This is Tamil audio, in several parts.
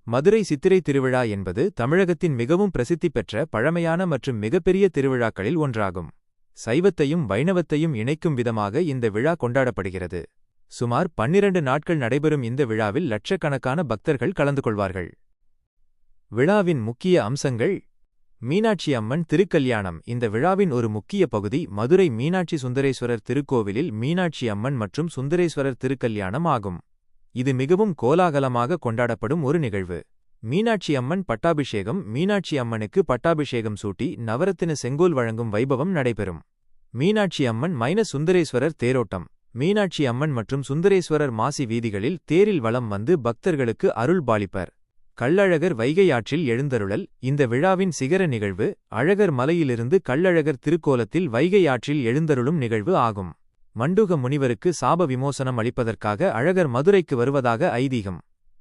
மதுரை சித்திரை திருவிழா என்பது தமிழகத்தின் மிகவும் பிரசித்தி பெற்ற பழமையான மற்றும் மிகப்பெரிய திருவிழாக்களில் ஒன்றாகும். சைவத்தையும் வைணவத்தையும் இணைக்கும் விதமாக இந்த விழா கொண்டாடப்படுகிறது. சுமார் 12 நாட்கள் நடைபெறும் இந்த விழாவில் லட்சக்கணக்கான பக்தர்கள் கலந்து கொள்வார்கள். விழாவின் முக்கிய அம்சங்கள்: மீனாட்சி அம்மன் திருக்கல்யாணம். இந்த விழாவின் ஒரு முக்கிய பகுதி மதுரை மீனாட்சி சுந்தரேஸ்வரர் திருக்கோவிலில் மீனாட்சி அம்மன் மற்றும் சுந்தரேஸ்வரர் திருக்கல்யாணம் ஆகும். இது மிகவும் கோலாகலமாக கொண்டாடப்படும் ஒரு நிகழ்வு. மீனாட்சி அம்மன் பட்டாபிஷேகம். மீனாட்சி அம்மனுக்கு பட்டாபிஷேகம் சூட்டி நவரத்தின செங்கோல் வழங்கும் வைபவம் நடைபெறும். மீனாட்சி அம்மன் சுந்தரேஸ்வரர் தேரோட்டம். மீனாட்சி அம்மன் மற்றும் சுந்தரேஸ்வரர் மாசி வீதிகளில் தேரில் வலம் வந்து பக்தர்களுக்கு அருள் பாலிப்பர். கள்ளழகர் வைகை ஆற்றில் எழுந்தருளல். இந்த விழாவின் சிகர நிகழ்வு அழகர் மலையிலிருந்து கள்ளழகர் திருக்கோலத்தில் வைகை ஆற்றில் எழுந்தருளும் நிகழ்வு ஆகும். மண்டூக முனிவருக்கு சாப விமோசனம் அளிப்பதற்காக அழகர் மதுரைக்கு வருவதாக ஐதீகம்.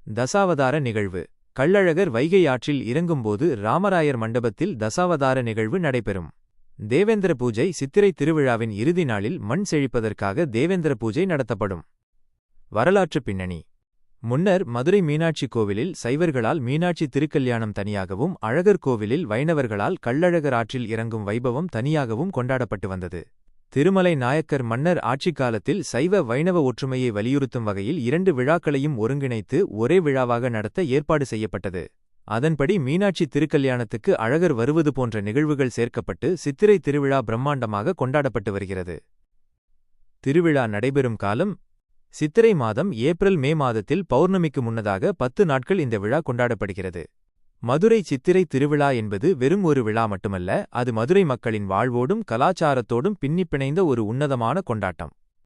தசாவதார நிகழ்வு. கள்ளழகர் வைகை ஆற்றில் இறங்கும்போது ராமராயர் மண்டபத்தில் தசாவதார நிகழ்வு நடைபெறும். தேவேந்திர பூஜை. சித்திரை திருவிழாவின் இறுதி நாளில் மண் செழிப்பதற்காக தேவேந்திர பூஜை நடத்தப்படும். வரலாற்று பின்னணி: முன்னர் மதுரை மீனாட்சி கோவிலில் சைவர்களால் மீனாட்சி திருக்கல்யாணம் தனியாகவும், அழகர் கோவிலில் வைணவர்களால் கள்ளழகர் ஆற்றில் இறங்கும் வைபவம் தனியாகவும் கொண்டாடப்பட்டு வந்தது. திருமலை நாயக்கர் மன்னர் ஆட்சிக்காலத்தில் சைவ வைணவ ஒற்றுமையை வலியுறுத்தும் வகையில் 2 விழாக்களையும் ஒருங்கிணைத்து ஒரே விழாவாக நடத்த ஏற்பாடு செய்யப்பட்டது. அதன்படி மீனாட்சி திருக்கல்யாணத்துக்கு அழகர் வருவது போன்ற நிகழ்வுகள் சேர்க்கப்பட்டு சித்திரை திருவிழா பிரம்மாண்டமாக கொண்டாடப்பட்டு வருகிறது. திருவிழா நடைபெறும் காலம்: சித்திரை மாதம் ஏப்ரல்-மே மாதத்தில் பௌர்ணமிக்கு முன்னதாக 10 நாட்கள் இந்த விழா கொண்டாடப்படுகிறது. மதுரை சித்திரை திருவிழா என்பது வெறும் ஒரு விழா மட்டுமல்ல, அது மதுரை மக்களின் வாழ்வோடும் கலாச்சாரத்தோடும் பின்னிப்பிணைந்த ஒரு உன்னதமான கொண்டாட்டம்.